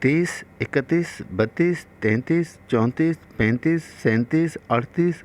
30 31 32 33 34 35 37 38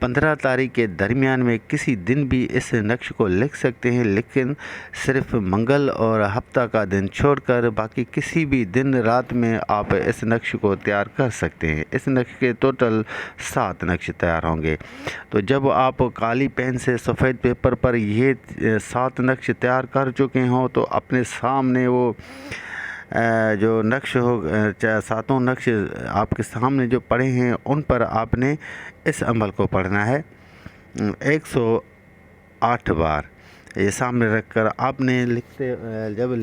15 تاریخ کے درمیان میں کسی دن بھی اس نقش کو لکھ سکتے ہیں، لیکن صرف منگل اور ہفتہ کا دن چھوڑ کر باقی کسی بھی دن رات میں آپ اس نقش کو تیار کر سکتے ہیں۔ اس نقش کے ٹوٹل 7 نقش تیار ہوں گے۔ تو جب آپ کالی پین سے سفید پیپر پر یہ 7 نقش تیار کر چکے ہوں تو اپنے سامنے وہ جو نقش ہو، 7 نقش آپ کے سامنے جو پڑے ہیں ان پر آپ نے اس عمل کو پڑھنا ہے 108 بار۔ یہ سامنے رکھ کر آپ نے جب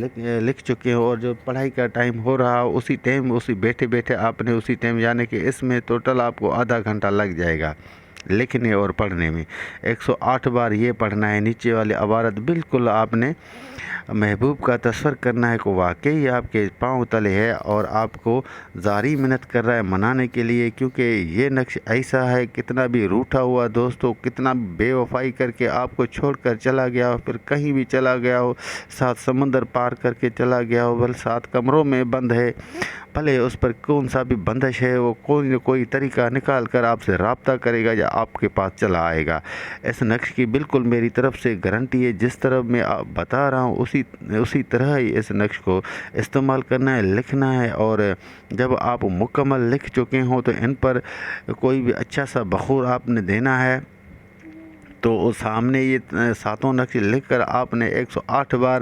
لکھ چکے ہو اور جو پڑھائی کا ٹائم ہو رہا ہو اسی بیٹھے بیٹھے آپ نے اسی ٹائم، یعنی کہ اس میں ٹوٹل آپ کو آدھا گھنٹہ لگ جائے گا لکھنے اور پڑھنے میں۔ 108 بار یہ پڑھنا ہے۔ نیچے والی عبارت بالکل آپ نے محبوب کا تصور کرنا ہے کہ واقعی آپ کے پاؤں تلے ہے اور آپ کو ظاہری محنت کر رہا ہے منانے کے لیے، کیونکہ یہ نقش ایسا ہے کتنا بھی روٹھا ہوا دوستو، کتنا بے وفائی کر کے آپ کو چھوڑ کر چلا گیا ہو، پھر کہیں بھی چلا گیا ہو، 7 سمندر پار کر کے چلا گیا ہو، بل 7 کمروں میں بند ہے، بھلے اس پر کون سا بھی بندش ہے، وہ کوئی نہ کوئی طریقہ نکال کر آپ سے رابطہ کرے گا یا آپ کے پاس چلا آئے گا۔ اس نقش کی بالکل میری طرف سے گارنٹی ہے، جس طرح میں بتا رہا ہوں اسی طرح ہی اس نقش کو استعمال کرنا ہے، لکھنا ہے، اور جب آپ مکمل لکھ چکے ہوں تو ان پر کوئی بھی اچھا سا بخور آپ نے دینا ہے۔ تو سامنے یہ 7 نقش لکھ کر آپ نے 108 بار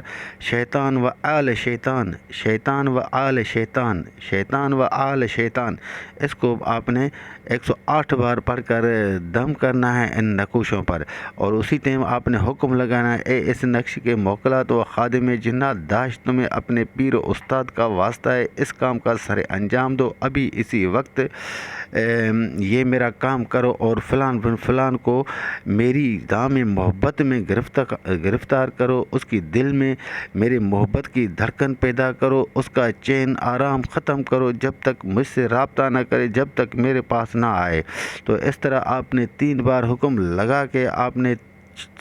شیطان و آل شیطان، شیطان و آل شیطان، شیطان و آل شیطان، اس کو آپ نے 108 بار پڑھ کر دم کرنا ہے ان نقوشوں پر، اور اسی ٹائم آپ نے حکم لگانا ہے، اے اس نقش کے موکلات و خادم جنات، داشت تمہیں اپنے پیر و استاد کا واسطہ ہے، اس کام کا سر انجام دو، ابھی اسی وقت یہ میرا کام کرو اور فلان بن فلان کو میری دام محبت میں گرفتار کرو، اس کی دل میں میرے محبت کی دھڑکن پیدا کرو، اس کا چین آرام ختم کرو، جب تک مجھ سے رابطہ نہ کرے، جب تک میرے پاس نہ آئے۔ تو اس طرح آپ نے 3 بار حکم لگا کے آپ نے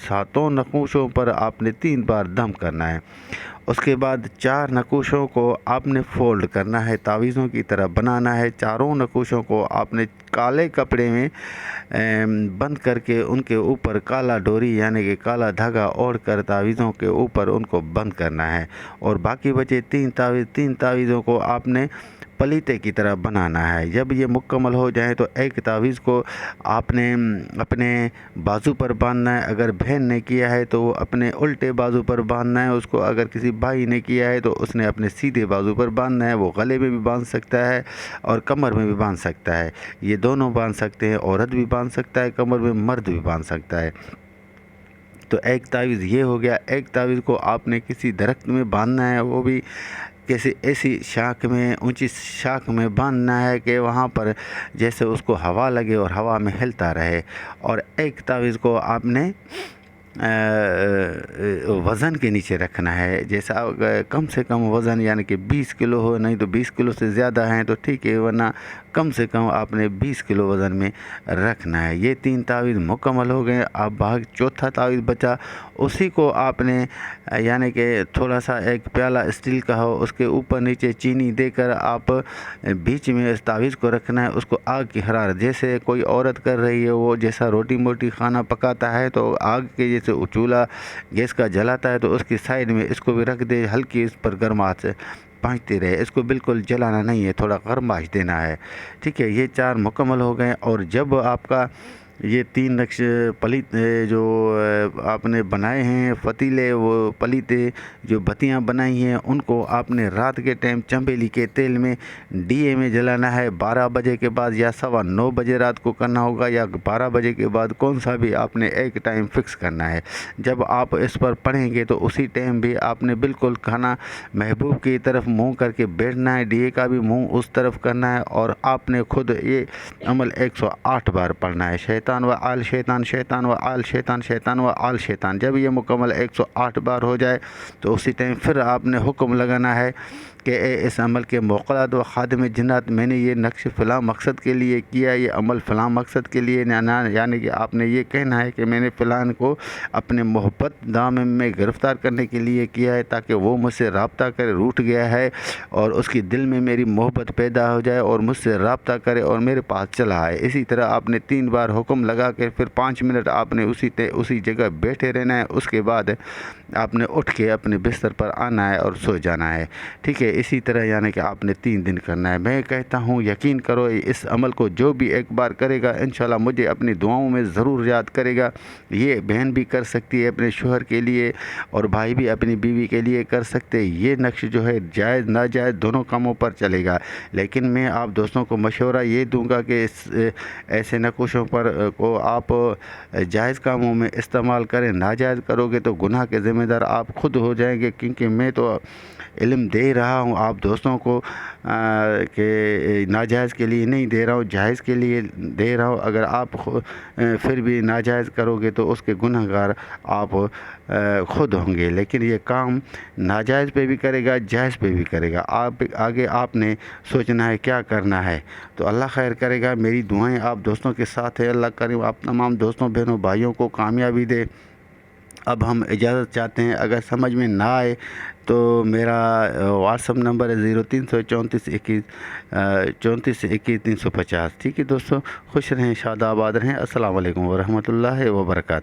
7 نقوشوں پر آپ نے 3 بار دم کرنا ہے۔ اس کے بعد 4 نقوشوں کو آپ نے فولڈ کرنا ہے، تعویذوں کی طرح بنانا ہے۔ 4 نقوشوں کو آپ نے کالے کپڑے میں بند کر کے ان کے اوپر کالا ڈوری یعنی کہ کالا دھاگا اوڑھ کر تعویذوں کے اوپر ان کو بند کرنا ہے، اور باقی بچے 3 تعویذوں کو آپ نے پلیتے کی طرح بنانا ہے۔ جب یہ مکمل ہو جائیں تو ایک تعویذ کو آپ نے اپنے بازو پر باندھنا ہے، اگر بہن نے کیا ہے تو وہ اپنے الٹے بازو پر باندھنا ہے اس کو، اگر کسی بھائی نے کیا ہے تو اس نے اپنے سیدھے بازو پر باندھنا ہے، وہ گلے میں بھی باندھ سکتا ہے اور کمر میں بھی باندھ سکتا ہے، یہ دونوں باندھ سکتے ہیں، عورت بھی باندھ سکتا ہے کمر میں، مرد بھی باندھ سکتا ہے۔ تو ایک تعویذ یہ ہو گیا۔ ایک تعویذ کو آپ نے کسی درخت میں باندھنا ہے، وہ بھی کسی ایسی شاخ میں، اونچی شاخ میں باندھنا ہے کہ وہاں پر جیسے اس کو ہوا لگے اور ہوا میں ہلتا رہے، اور ایک تعویذ کو آپ نے وزن کے نیچے رکھنا ہے، جیسا کم سے کم وزن یعنی کہ 20 کلو ہو، نہیں تو 20 کلو سے زیادہ ہیں تو ٹھیک ہے، ورنہ کم سے کم آپ نے 20 کلو وزن میں رکھنا ہے۔ یہ 3 تعویذ مکمل ہو گئے۔ اب چوتھا تعویذ بچا، اسی کو آپ نے یعنی کہ تھوڑا سا ایک پیالہ اسٹیل کا ہو، اس کے اوپر نیچے چینی دے کر آپ بیچ میں اس تعویذ کو رکھنا ہے، اس کو آگ کی حرارت جیسے کوئی عورت کر رہی ہے، وہ جیسا روٹی موٹی کھانا پکاتا ہے تو آگ کے جیسے چولہا گیس کا جلاتا ہے تو اس کی سائیڈ میں اس کو بھی رکھ دے، ہلکی اس پر گرماہٹ سے پہنچتے رہے، اس کو بالکل جلانا نہیں ہے، تھوڑا گرماہٹ دینا ہے، ٹھیک ہے۔ یہ 4 مکمل ہو گئے، اور جب آپ کا یہ 3 نقش پلیت جو آپ نے بنائے ہیں فتیلے، وہ پلیتے جو بتیاں بنائی ہیں ان کو آپ نے رات کے ٹائم چنبیلی کے تیل میں ڈیے میں جلانا ہے، 12 بجے کے بعد یا 9:15 بجے رات کو کرنا ہوگا، یا 12 بجے کے بعد کون سا بھی آپ نے ایک ٹائم فکس کرنا ہے۔ جب آپ اس پر پڑھیں گے تو اسی ٹائم بھی آپ نے بالکل کھانا محبوب کی طرف منہ کر کے بیٹھنا ہے، ڈیے کا بھی منہ اس طرف کرنا ہے، اور آپ نے خود یہ عمل 108 بار پڑھنا ہے، شیطان و آل شیطان، شیطان و آل شیطان، شیطان و آل شیطان۔ جب یہ مکمل 108 بار ہو جائے تو اسی ٹائم پھر آپ نے حکم لگانا ہے کہ اے اس عمل کے موکلات و خادم جنات، میں نے یہ نقش فلاں مقصد کے لیے کیا، یہ عمل فلاں مقصد کے لیے، یعنی کہ آپ نے یہ کہنا ہے کہ میں نے فلان کو اپنے محبت دام میں گرفتار کرنے کے لیے کیا ہے تاکہ وہ مجھ سے رابطہ کرے، روٹھ گیا ہے اور اس کی دل میں میری محبت پیدا ہو جائے اور مجھ سے رابطہ کرے اور میرے پاس چلا آئے۔ اسی طرح آپ نے 3 بار حکم الارم لگا کے پھر 5 منٹ آپ نے اسی جگہ بیٹھے رہنا ہے. اس کے بعد آپ نے اٹھ کے اپنے بستر پر آنا ہے اور سو جانا ہے. ٹھیک ہے, اسی طرح یعنی کہ آپ نے 3 دن کرنا ہے. میں کہتا ہوں یقین کرو اس عمل کو, جو بھی ایک بار کرے گا انشاءاللہ مجھے اپنی دعاؤں میں ضرور یاد کرے گا. یہ بہن بھی کر سکتی ہے اپنے شوہر کے لیے, اور بھائی بھی اپنی بیوی کے لیے کر سکتے. یہ نقش جو ہے جائز ناجائز دونوں کاموں پر چلے گا, لیکن میں آپ دوستوں کو مشورہ یہ دوں گا کہ ایسے نقشوں پر کو آپ جائز کاموں میں استعمال کریں. ناجائز کرو گے تو گناہ کے ذمہ دار آپ خود ہو جائیں گے, کیونکہ میں تو علم دے رہا ہوں آپ دوستوں کو کہ ناجائز کے لیے نہیں دے رہا ہوں, جائز کے لیے دے رہا ہوں. اگر آپ پھر بھی ناجائز کرو گے تو اس کے گناہ گار آپ خود ہوں گے. لیکن یہ کام ناجائز پہ بھی کرے گا, جائز پہ بھی کرے گا. آگے آپ نے سوچنا ہے کیا کرنا ہے. تو اللہ خیر کرے گا. میری دعائیں آپ دوستوں کے ساتھ ہے. اللہ کریم آپ تمام دوستوں بہنوں بھائیوں کو کامیابی دے. اب ہم اجازت چاہتے ہیں. اگر سمجھ میں نہ آئے تو میرا واٹس اپ نمبر ہے 033421 350. ٹھیک ہے دوستوں, خوش رہیں, شاد آباد رہیں. السلام علیکم ورحمۃ اللہ وبرکاتہ.